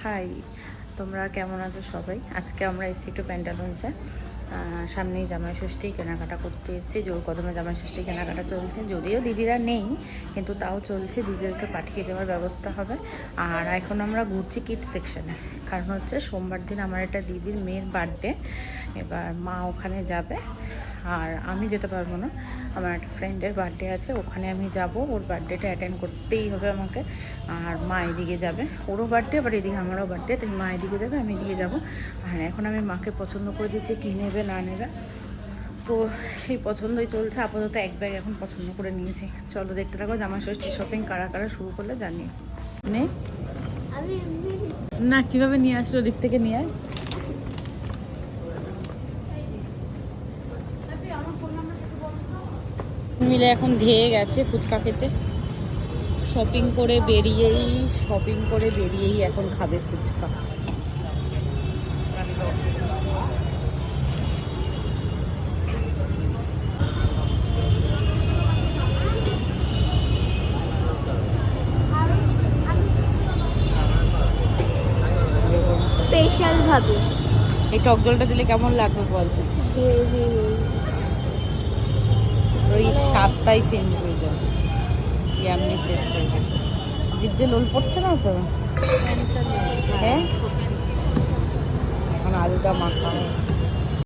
High, তোমরা কেমন আছো সবাই? আজকে আমরা এসেছি একটু প্যান্টালুন্সে। সামনেই জামাই ষষ্ঠী, কেনাকাটা করতে এসেছি। জোর কদমে জামাই ষষ্ঠী কেনাকাটা চলছে, যদিও দিদিরা নেই কিন্তু তাও চলছে। দিদিদেরকে পাঠিয়ে দেওয়ার ব্যবস্থা হবে। আর এখন আমরা ঘুরছি কিড সেকশনে, কারণ হচ্ছে সোমবার দিন আমার একটা দিদির মেয়ের বার্থডে। এবার মা ওখানে যাবে আর আমি যেতে পারবো না। আমার একটা ফ্রেন্ডের বার্থডে আছে, ওখানে আমি যাব। ওর বার্থডেটা অ্যাটেন্ড করতেই হবে আমাকে। আর মা এদিকে যাবে, ওরও বার্থডে আবার এদিকে আমারও বার্থডে, তাই মা এদিকে যাবে, আমি এদিকে যাব। আর এখন আমি মাকে পছন্দ করে দিচ্ছি কী নেবে না নেবে, তো সেই পছন্দই চলছে। আপাতত এক ব্যাগ এখন পছন্দ করে নিয়েছি। চলো দেখতে থাকো জামা ষষ্ঠী শপিং কারা কারা শুরু করলে জানিয়ে নে না কীভাবে নিয়ে আসলো দিক থেকে নিয়ে আয়। মিলে এখন ধেয়ে গেছে ফুচকা খেতে। শপিং করে বেরিয়েই এখন খাবে ফুচকা। স্পেশাল ভাবে এই টক জলটা দিলে কেমন লাগবে বল? ওই স্বাদটাই চেঞ্জ হয়ে যাবে, এমনি টেস্ট হয়ে যাবে। জিভ দিয়ে লোল পড়ছে না তো? হ্যাঁ, এখন আলুটা মাখা